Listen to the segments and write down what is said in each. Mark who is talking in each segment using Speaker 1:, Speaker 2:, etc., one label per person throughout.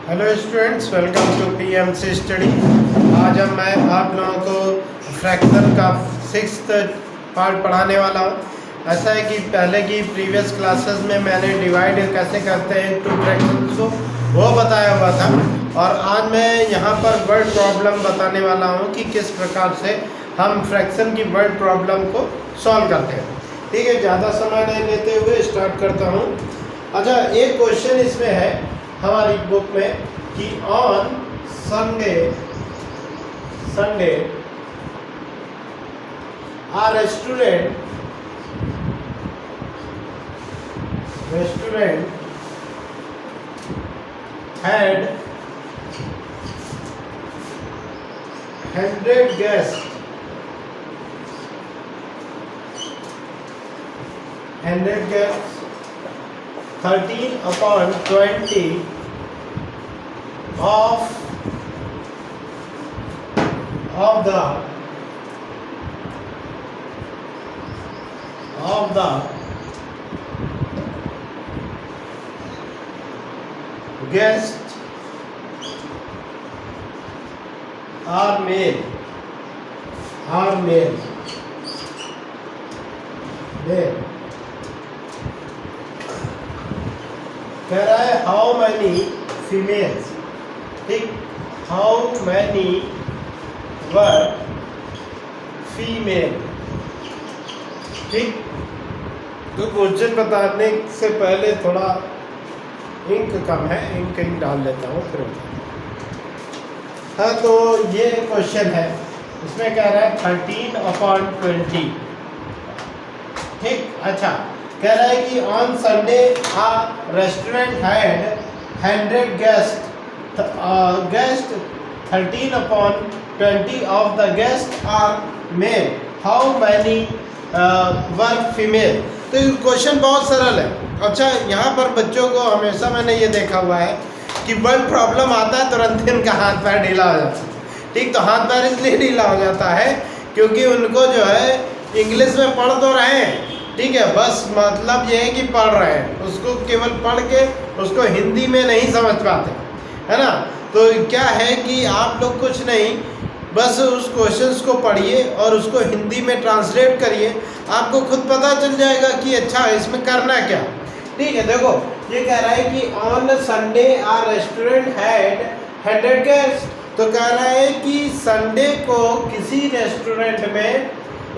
Speaker 1: Hello students, welcome to PMC study. आज मैं आप लोगों को फ्रैक्शन का 6th पार्ट पढ़ाने वाला हूँ। ऐसा है कि पहले की प्रीवियस क्लासेस में मैंने डिवाइड कैसे करते हैं टू फ्रैक्शंस को वो बताया हुआ था, और आज मैं यहाँ पर वर्ड प्रॉब्लम बताने वाला हूँ कि किस प्रकार से हम फ्रैक्शन की वर्ड प्रॉब्लम को सॉल्व करते हैं। ठीक है, ज़्यादा समय नहीं लेते हुए स्टार्ट करता हूँ। अच्छा, एक क्वेश्चन इसमें है हमारी बुक में कि on Sunday a restaurant had 100 guests. 13/20 of the guests are male. कह रहा है हाउ मैनी फीमेल्स। ठीक, हाउ मैनी वर फीमेल। ठीक, तो क्वेश्चन बताने से पहले थोड़ा इंक कम है, इंक डाल लेता हूँ फिर। हाँ, तो ये क्वेश्चन है, इसमें कह रहा है 13/20। ठीक, अच्छा, कह रहा है कि on Sunday a restaurant had 100 guest 13/20 of the guest are male, how many were female. तो क्वेश्चन बहुत सरल है। अच्छा, यहाँ पर बच्चों को हमेशा मैंने ये देखा हुआ है कि वर्ड प्रॉब्लम आता है तुरंत इनका हाथ पैर ढीला हो जाता है। ठीक, तो हाथ पैर इसलिए ढीला हो जाता है क्योंकि उनको जो है इंग्लिश में पढ़ तो रहे हैं, ठीक है, बस मतलब ये है कि पढ़ रहे हैं, उसको केवल पढ़ के उसको हिंदी में नहीं समझ पाते, है ना। तो क्या है कि आप लोग कुछ नहीं, बस उस क्वेश्चंस को पढ़िए और उसको हिंदी में ट्रांसलेट करिए, आपको खुद पता चल जाएगा कि अच्छा इसमें करना क्या। ठीक है, देखो ये कह रहा है कि on Sunday a restaurant had 100 guest. तो कह रहा है कि संडे को किसी रेस्टोरेंट में,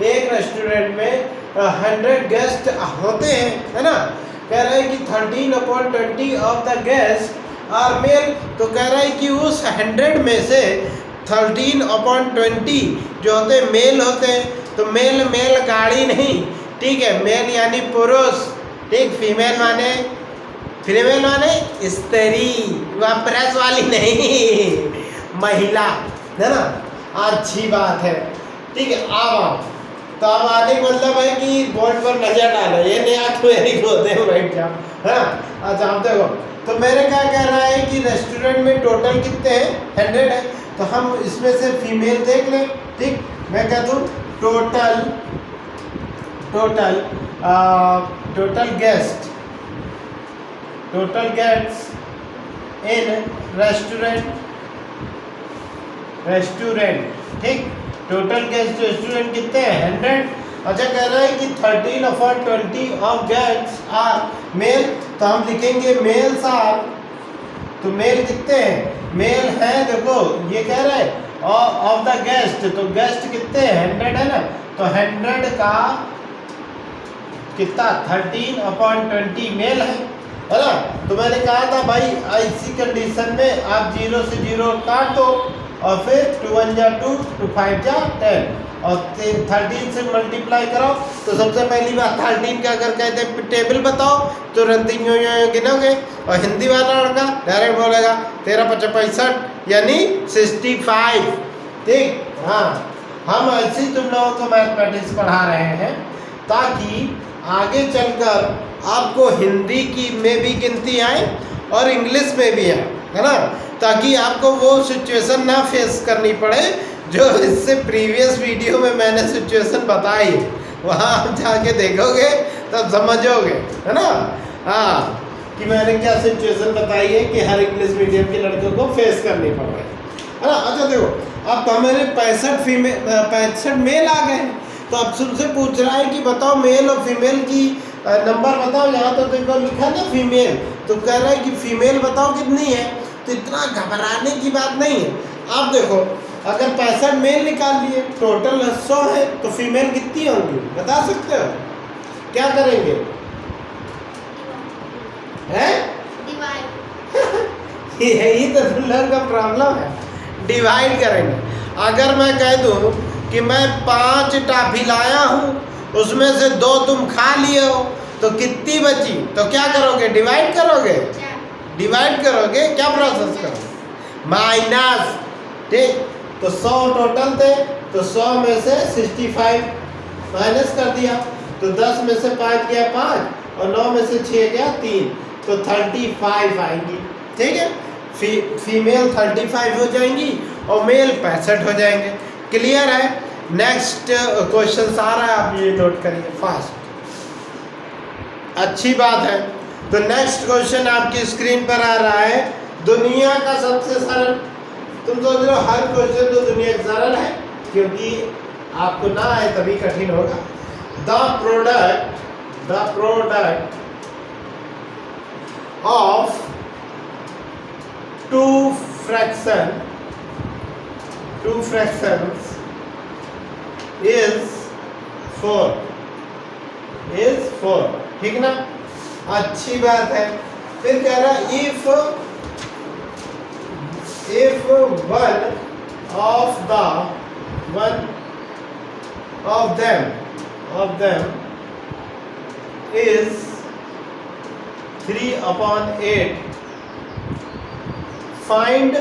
Speaker 1: एक रेस्टोरेंट में 100 गेस्ट होते हैं, है ना। कह रहा है कि 13/20 of the guest are male. तो कह रहा है कि उस 100 में से 13/20 जो होते हैं मेल होते हैं। तो मेल गाड़ी नहीं, ठीक है, मेल यानी पुरुष। ठीक, फीमेल माने स्त्री, वह प्रेस वाली नहीं, महिला, है ना। अच्छी बात है। ठीक है, अब तो अब आने का मतलब है कि बोर्ड पर नजर डालो, ये नया क्वेरी होते हैं, बैठ जाओ, है ना। अच्छा, आप देखो, तो मेरे क्या कह रहा है कि रेस्टोरेंट में टोटल कितने हैं, 100 है। तो हम इसमें से फीमेल देख लें। ठीक, मैं कहता हूँ टोटल गेस्ट इन रेस्टोरेंट। ठीक, टोटल गेस्ट रेस्टोरेंट कितने हैं, 100। अच्छा, कह रहा है कि 13/20 ऑफ गेस्ट आर मेल। तो हम लिखेंगे मेल्स आर। तो मेल कितने हैं, मेल हैं, देखो ये कह रहा है ऑफ द गेस्ट, तो गेस्ट कितने हैं, 100 है ना। तो 100 का कितना 13/20 मेल है ना। तो मैंने कहा था भाई इसी कंडीशन में आप 0 से 0 काट दो और फिर 2 1 जा 2, 2 5 जा 10 और 13 से मल्टीप्लाई करो। तो सबसे पहली बात 13 का अगर कहते हैं टेबल बताओ, तुरंत यूँ गिनोगे, और हिंदी वाला लड़का डायरेक्ट बोलेगा 13×5 यानी 65। ठीक, हाँ, हम ऐसे ही तुम लोगों को मैथमेटिक्स पढ़ा रहे हैं ताकि आगे चलकर आपको हिंदी की में भी गिनती आए और इंग्लिश में भी आए, है ना, ताकि आपको वो सिचुएशन ना फेस करनी पड़े जो इससे प्रीवियस वीडियो में मैंने सिचुएशन बताई, वहाँ आप जाके देखोगे तब समझोगे, है ना। हाँ, कि मैंने क्या सिचुएशन बताई है कि हर इंग्लिश मीडियम के लड़कों को फेस करनी पड़ रही है ना। अच्छा देखो, अब हमारे 65 मेल आ गए हैं, तो अब तुमसे पूछ रहा है कि बताओ मेल और फीमेल की नंबर बताओ। यहाँ तो देखो लिखा ना फीमेल, तो कह रहा है कि फीमेल बताओ कितनी है। तो इतना घबराने की बात नहीं है। आप देखो, अगर 65 मेल निकाल दिए, टोटल 100 है, तो फीमेल कितनी होंगी बता सकते हो? क्या करेंगे? हैं? यही तो तुम लोग का प्रॉब्लम है, डिवाइड करेंगे। अगर मैं कह दूं कि मैं 5 टॉफी लाया हूं, उसमें से 2 तुम खा लिए हो, तो कितनी बची? तो क्या करोगे? डिवाइड करोगे। डिवाइड करोगे, क्या प्रोसेस करोगे? माइनस, ठीक। तो 100 टोटल थे, तो 100 में से 65 माइनस कर दिया, तो 10 में से 5 गया 5 और 9 में से 6 गया 3, तो 35 आएंगी। ठीक है, फीमेल 35 हो जाएंगी और मेल 65 हो जाएंगे। क्लियर है? नेक्स्ट क्वेश्चन आ रहा है, आप ये नोट करिए फास्ट। अच्छी बात है। तो नेक्स्ट क्वेश्चन आपकी स्क्रीन पर आ रहा है, दुनिया का सबसे सरल। तुम सोच रहे हो हर क्वेश्चन तो दुनिया का सरल है, क्योंकि आपको ना आए तभी कठिन होगा। The product of two fractions is 4, ठीक ना? अच्छी बात है। फिर कह रहा है if one of them is 3/8, find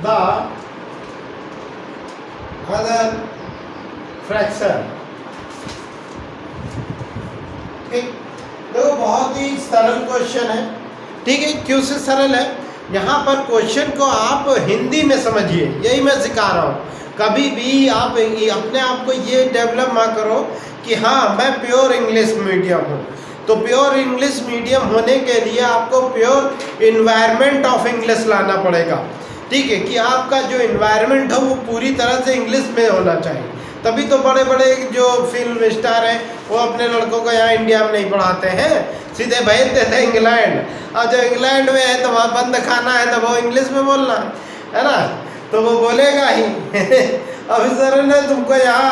Speaker 1: the other fraction। ठीक, देखो बहुत ही सरल क्वेश्चन है। ठीक है, क्यों से सरल है? यहाँ पर क्वेश्चन को आप हिंदी में समझिए, यही मैं सिखा रहा हूँ। कभी भी आप अपने आप को ये डेवलप ना करो कि हाँ मैं प्योर इंग्लिश मीडियम हूँ। तो प्योर इंग्लिश मीडियम होने के लिए आपको प्योर इन्वायरमेंट ऑफ इंग्लिश लाना पड़ेगा। ठीक है, कि आपका जो इन्वायरमेंट हो वो पूरी तरह से इंग्लिश में होना चाहिए। तभी तो बड़े बड़े जो फिल्म स्टार हैं वो अपने लड़कों को यहाँ इंडिया में नहीं पढ़ाते हैं, सीधे भेज देते हैं इंग्लैंड। और जो इंग्लैंड में है तो वहाँ बंद खाना है, तो वो इंग्लिश में बोलना है ना, तो वो बोलेगा ही। ऑफिसर ने तुमको यहाँ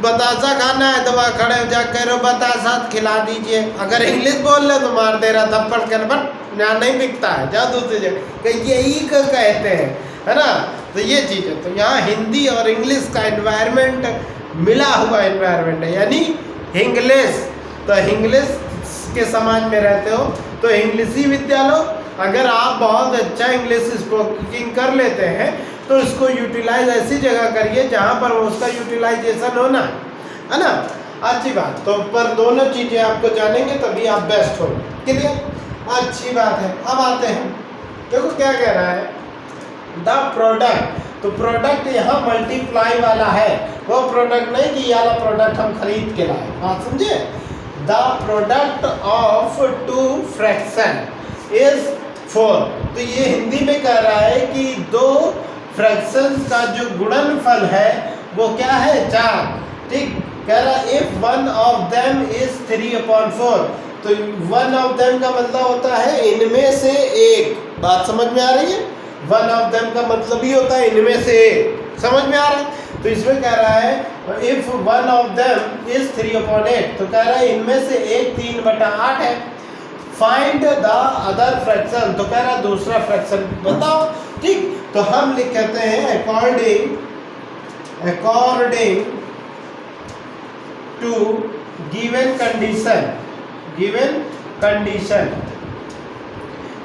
Speaker 1: बतासा खाना है, तो वहाँ खड़े हो जा कह रहे बतासा खिला दीजिए। अगर इंग्लिश बोल रहे तो मार दे रहा थप्पड़ कर, बट यहाँ नहीं बिकता है, जा दूसरी जगह। यही कहते हैं, है ना। तो ये चीज़ है। तो यहाँ हिंदी और इंग्लिश का एनवायरनमेंट मिला हुआ एनवायरनमेंट है, यानी इंग्लिश। तो इंग्लिश के समाज में रहते हो तो इंग्लिशी विद्या लो। अगर आप बहुत अच्छा इंग्लिश स्पीकिंग कर लेते हैं तो इसको यूटिलाइज ऐसी जगह करिए जहाँ पर उसका यूटिलाइजेशन होना है ना। अच्छी बात। तो पर दोनों चीज़ें आपको जानेंगे तभी आप बेस्ट होंगे। क्लियर? अच्छी बात है। अब आते हैं, देखो क्या कह रहा है, द प्रोडक्ट। तो प्रोडक्ट यहाँ मल्टीप्लाई वाला है, वो प्रोडक्ट नहीं कि ये वाला प्रोडक्ट हम खरीद के लाए। हाँ समझे? The product of two fraction is 4। तो ये हिंदी में कह रहा है कि दो फ्रैक्शंस का जो गुणनफल है वो क्या है? 4। ठीक, कह रहा है if one of them is 3/4। तो वन ऑफ देम का मतलब होता है इनमें से एक। बात समझ में आ रही है? वन ऑफ देम का मतलब ही होता है इनमें से एक। समझ में आ रहा है? तो इसमें कह रहा है if one of them is 3/8, तो कह रहा है इनमें से एक 3/8 है। फाइंड द अदर फ्रैक्शन, तो कह रहा है दूसरा फ्रैक्शन बताओ। ठीक, तो हम लिख कहते हैं अकॉर्डिंग टू गिवन कंडीशन।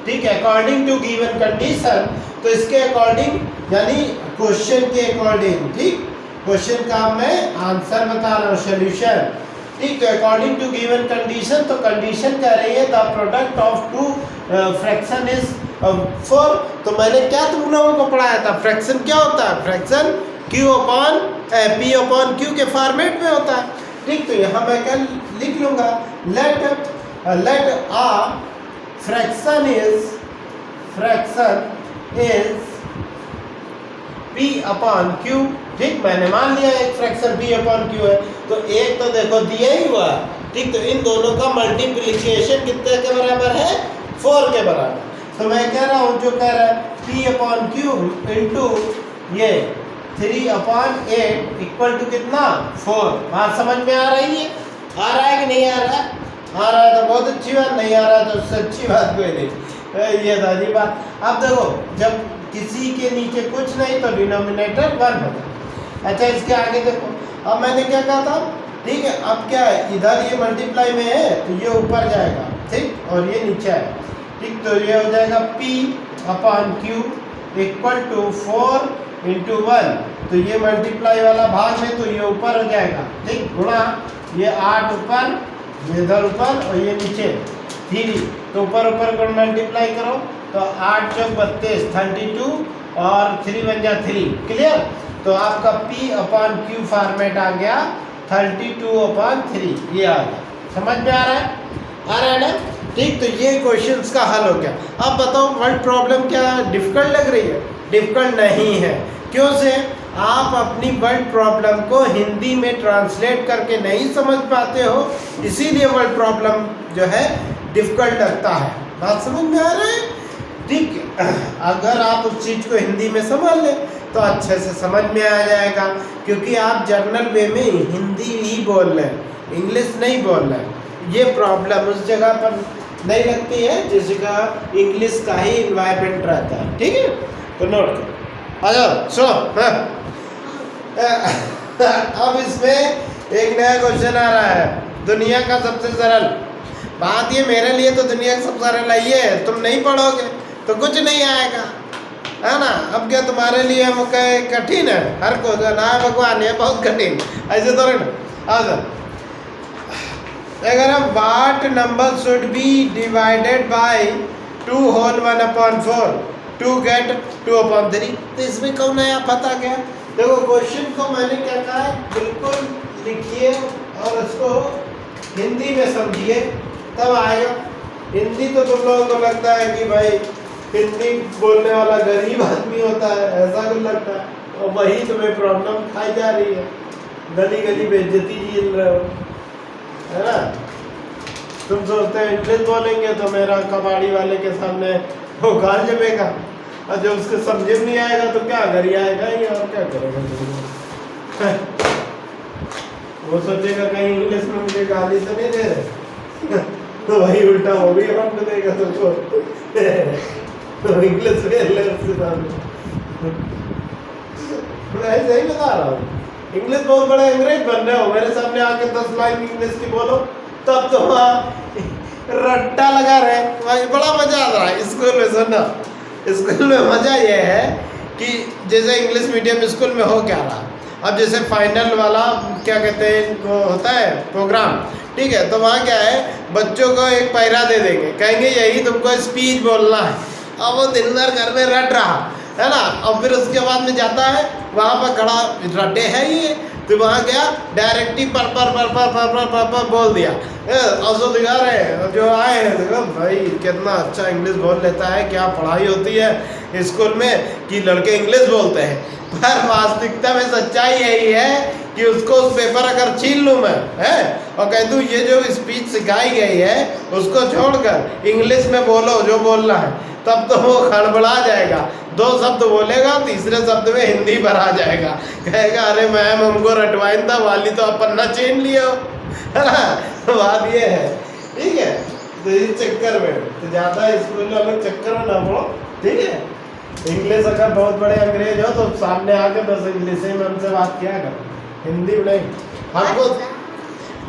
Speaker 1: ठीक है, अकॉर्डिंग टू गिवन कंडीशन। तो इसके अकॉर्डिंग यानी क्वेश्चन के अकॉर्डिंग। ठीक, क्वेश्चन का मैं आंसर बता रहा हूँ, सोल्यूशन। ठीक, तो अकॉर्डिंग टू गिवन कंडीशन, तो कंडीशन कह रही है the product of two fraction is 4। तो मैंने क्या तुम लोगों को पढ़ाया था? फ्रैक्शन क्या होता है? फ्रैक्शन P/Q के फॉर्मेट में होता है। ठीक, तो यहाँ मैं क्या लिख लूंगा let a fraction is P upon Q। ठीक, मैंने मान लिया एक फ्रैक्शन P अपॉन Q है, तो एक तो देखो दिया ही हुआ। ठीक, तो इन दोनों का मल्टीप्लिकेशन कितने के बराबर है? 4 के बराबर। तो मैं कह रहा हूँ जो कह रहा है P अपॉन Q इंटू ये 3 अपॉन 8 इक्वल टू कितना? 4। बात समझ में आ रही है? आ रहा है कि नहीं आ रहा है? आ रहा है तो बहुत अच्छी बात, नहीं आ रहा है तो उससे अच्छी बात कोई नहीं। ये था जी बात। अब देखो जब किसी के नीचे कुछ नहीं तो डिनोमिनेटर 1 होगा। अच्छा इसके आगे देखो, अब मैंने क्या कहा था? ठीक है, अब क्या है, इधर ये मल्टीप्लाई में है तो ये ऊपर जाएगा, ठीक, और ये नीचे है। ठीक, तो ये हो जाएगा P upon Q equal to 4 into 1, तो ये मल्टीप्लाई वाला भाग में तो ये ऊपर हो जाएगा, ठीक, गुणा ये 8 ऊपर, ये इधर ऊपर और ये नीचे 3, तो ऊपर ऊपर को मल्टीप्लाई करो तो 8 चौक 32 32 और 3 बन जा 3। क्लियर? तो आपका P अपॉन Q फॉर्मेट आ गया 32 अपॉन 3, ये आ गया। समझ में आ रहा है? आ रहा है ना? ठीक, तो ये क्वेश्चंस का हल हो गया। अब बताओ वर्ड प्रॉब्लम क्या डिफिकल्ट लग रही है? डिफिकल्ट नहीं है। क्यों से? आप अपनी वर्ड प्रॉब्लम को हिंदी में ट्रांसलेट करके नहीं समझ पाते हो, इसीलिए वर्ड प्रॉब्लम जो है डिफिकल्ट लगता है। बात समझ में आ रहा है? ठीक, अगर आप उस चीज़ को हिंदी में समझ लें तो अच्छे से समझ में आ जाएगा, क्योंकि आप जर्नल वे में हिंदी ही बोल रहे हैं, इंग्लिश नहीं बोल रहे हैं। ये प्रॉब्लम उस जगह पर नहीं लगती है जिस जगह इंग्लिश का ही इन्वायरमेंट रहता है। ठीक है, तो नोट करो। आ जाओ सुनो। अब इसमें एक नया क्वेश्चन आ रहा है, दुनिया का सबसे सरल। बात ये मेरे लिए तो दुनिया का सबसे सरल है, तुम नहीं पढ़ोगे तो कुछ नहीं आएगा, है ना? अब क्या तुम्हारे लिए हम कठिन है? हर को ना भगवान ये बहुत कठिन, ऐसे थोड़े ना। अब अगर हम what number should be divided by 2 whole 1/4 to get 2/3, तो इसमें कौन नया पता क्या? देखो क्वेश्चन को मैंने क्या कहा है, बिल्कुल लिखिए और इसको हिंदी में समझिए तब आएगा। हिंदी तो तुम लोगों को लगता है कि भाई हिंदी बोलने वाला गरीब आदमी होता है, ऐसा कुछ लगता है, और वही तुम्हें प्रॉब्लम खाई जा रही है, गली गली बेइज्जती झेल रहे हो, है ना? तुम सोचते हो इंग्लिश बोलेंगे तो मेरा कबाड़ी वाले के सामने वो गाल जमेगा, और जब उसके समझ में नहीं आएगा तो क्या घर ही आएगा ही, और क्या करेगा? वो सोचेगा कहीं इंग्लिश में मुझे गाली तो नहीं दे रहे, तो वही उल्टा वो भी हमको देगा तुमको, तो इंग्लिश में उसके सामने। मैं ऐसे ही बता रहा हूँ, इंग्लिश बहुत बड़ा अंग्रेज बन रहे हो, मेरे सामने आके 10 लाइन इंग्लिश की बोलो तब तो वहाँ रट्टा लगा रहे। वहाँ बड़ा मजा आ रहा है स्कूल में। सुनना, स्कूल में मजा ये है कि जैसे इंग्लिश मीडियम स्कूल में हो क्या रहा, अब जैसे फाइनल वाला क्या कहते हैं वो होता है प्रोग्राम, ठीक है, तो वहाँ क्या है, बच्चों को एक पैरा दे देंगे, कहेंगे यही तुमको स्पीच बोलना है। अब वो दिन भर घर में रट रहा है ना, और फिर उसके बाद में जाता है वहाँ पर खड़ा, रटे है ये, तो वहाँ गया डायरेक्टली पर बोल दिया, और जो दिखा रहे जो आए हैं देखो भाई कितना अच्छा इंग्लिश बोल लेता है, क्या पढ़ाई होती है स्कूल में कि लड़के इंग्लिश बोलते हैं। पर वास्तविकता में सच्चाई यही है कि उसको उस पेपर अगर छीन लूँ मैं, है, और कह दूँ ये जो स्पीच सिखाई गई है उसको छोड़कर इंग्लिश में बोलो जो बोलना है, तब तो वो खड़बड़ा जाएगा, 2 शब्द बोलेगा, तीसरे शब्द में हिंदी भरा जाएगा, कहेगा अरे मैम हमको रटवाइन था, वाली तो आप पन्ना छीन लियो, है ना? बात ये है, ठीक है। तो इस चक्कर में तो ज़्यादा स्कूल वालों चक्कर में ना पड़ो, ठीक है। इंग्लिश अगर बहुत बड़े अंग्रेज हो तो सामने आके बस इंग्लिश में हमसे बात किया करो, हिंदी में नहीं। हमको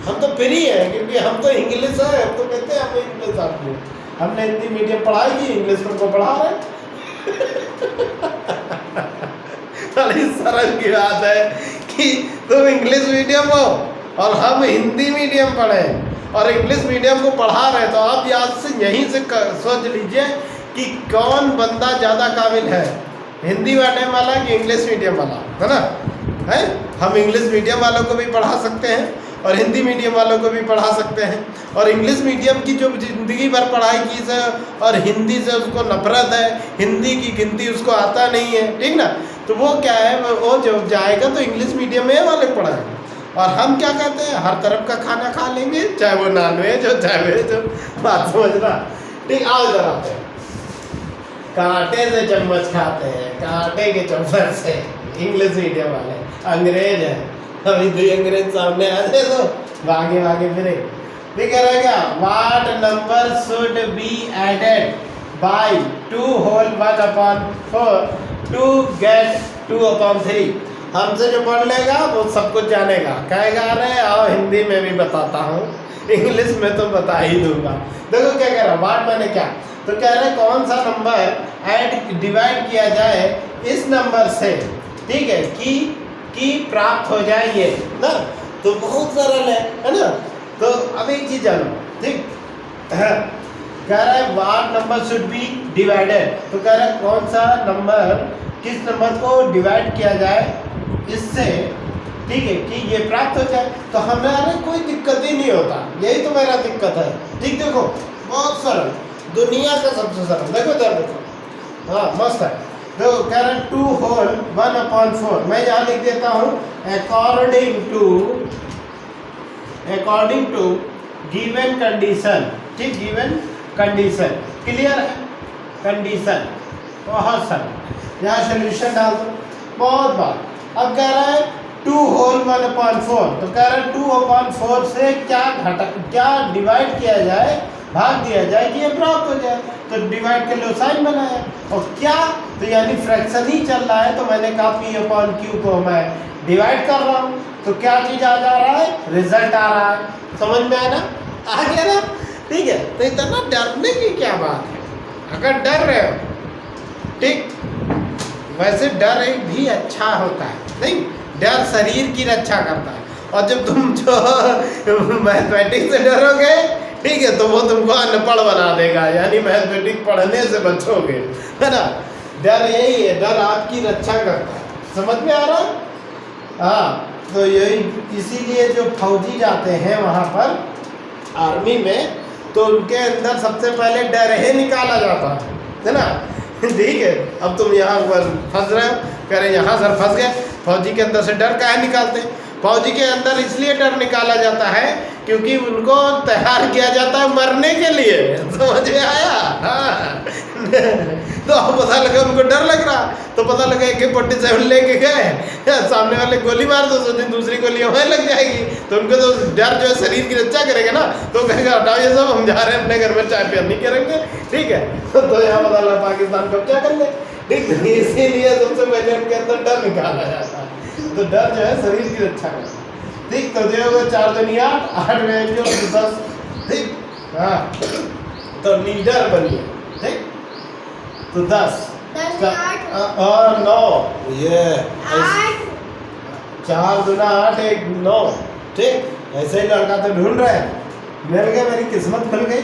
Speaker 1: हम तो फ्री है क्योंकि हम तो इंग्लिश है, हम तो कहते हैं हम इंग्लिश आपको, हमने हिंदी मीडियम पढ़ाई की, इंग्लिश तुमको पढ़ा रहे। बड़ी सरल की बात है कि तुम इंग्लिश मीडियम हो और हम हिंदी मीडियम पढ़े और इंग्लिश मीडियम को पढ़ा रहे, तो आप याद से यहीं से सोच लीजिए कि कौन बंदा ज़्यादा काबिल है, हिंदी मीडियम वाला कि इंग्लिश मीडियम वाला, है ना? है, हम इंग्लिश मीडियम वालों को भी पढ़ा सकते हैं और हिंदी मीडियम वालों को भी पढ़ा सकते हैं। और इंग्लिश मीडियम की जो ज़िंदगी भर पढ़ाई की से और हिंदी से उसको नफरत है, हिंदी की गिनती उसको आता नहीं है, ठीक ना, तो वो क्या है, वो जब जाएगा तो इंग्लिश मीडियम में वाले पढ़ाएंगे। और हम क्या कहते हैं, हर तरफ का खाना खा लेंगे, चाहे वो नॉन वेज हो चाहे वेज हो, बात समझना, ठीक। आओ इधर आते हैं, कांटे से चम्मच खाते हैं, कांटे के चम्मच से इंग्लिश मीडियम वाले, अंग्रेज है, अभी दो अंग्रेज सामने आ जाए तो भागे भागे फिरे। ठीक है क्या, what number should be added by 2 whole 1/4 to get 2/3। हमसे जो पढ़ लेगा वो सब कुछ जानेगा, कहेगा अरे आओ हिंदी में भी बताता हूँ, इंग्लिश में तो बता ही दूंगा। देखो क्या कह रहा है, वाट मैंने क्या, तो कह रहे हैं कौन सा नंबर ऐड डिवाइड किया जाए इस नंबर से, ठीक है, कि प्राप्त हो जाए ये ना, तो बहुत सरल है ना। तो अब एक चीज जानो, ठीक है, कह रहा है वाट नंबर शुड बी डिवाइडेड, तो कह रहा है कौन सा नंबर किस नंबर को डिवाइड किया जाए इससे, ठीक है, कि ये प्राप्त हो जाए। तो हमारे कोई दिक्कत ही नहीं होता, यही तो मेरा दिक्कत है, ठीक। देखो बहुत सरल, दुनिया का सबसे सरल, देखो इधर देखो, हाँ मस्त है। देखो कह रहे हैं 2 होल 1/4, मैं यहाँ लिख देता हूँ अकॉर्डिंग टू गिवन कंडीशन, ठीक, गिवन कंडीशन, क्लियर है, कंडीशन बहुत सरल, यहाँ सोल्यूशन डाल दो, बहुत बात। अब कह रहा है 2 होल 1/4, तो कह रहा है 2/4 से क्या डिवाइड किया जाए, भाग दिया जाए कि ये प्राप्त हो जाए, तो डिवाइड के लिए साइन बनाया, और क्या, तो यानी फ्रैक्शन ही चल रहा है, तो मैंने कहा P/Q को मैं डिवाइड कर रहा हूँ, तो क्या चीज़ आ जा रहा है, रिजल्ट आ रहा है, समझ में आया ना, आ गया ना, ठीक है। तो इतना डरने की क्या बात है, अगर डर रहे हो, ठीक, वैसे डर एक भी अच्छा होता है, नहीं, डर शरीर की रक्षा करता है, और जब तुम जो मैथमेटिक्स से डरोगे, ठीक है, तो वो तुमको अनपढ़ बना देगा, यानी मैथमेटिक्स पढ़ने से बचोगे, है ना। डर यही है, डर आपकी रक्षा करता है, समझ में आ रहा है, हाँ। तो यही इसीलिए जो फौजी जाते हैं वहाँ पर आर्मी में, तो उनके अंदर सबसे पहले डर ही निकाला जाता है ना, ठीक है। अब तुम यहाँ पर फंस रहे हो, कह रहे यहाँ सर फंस गए, फौजी के अंदर से डर काहे निकालते हैं, फौजी के अंदर इसलिए डर निकाला जाता है क्योंकि उनको तैयार किया जाता है मरने के लिए, समझ में आया, हाँ। तो अब पता लगा उनको डर लग रहा, तो पता लगा AK-47 लेके गए, सामने वाले गोली मार दो, सोचे दूसरी गोली हमें लग जाएगी, तो उनको तो डर जो है शरीर की रक्षा करेगा ना, तो कहेगा हटाओ ये सब, हम जा रहे हैं अपने घर में चाय पिया नहीं करेंगे, ठीक है। तो यहाँ पता लगा पाकिस्तान कब्जा कर ले, ठीक, इसीलिए सबसे पहले उनके अंदर डर निकाला जाता है, तो डर जो है शरीर की रक्षा करता है, ठीक। तो देखो 4 दुनिया 8 में जो 10, ठीक, हाँ, तो लीडर बनिए, ठीक, तो 10 और 9, ये 4 दूना 8 1 9, ठीक। ऐसे ही लड़का तो ढूंढ रहे हैं, मिल गया, मेरी किस्मत खुल गई।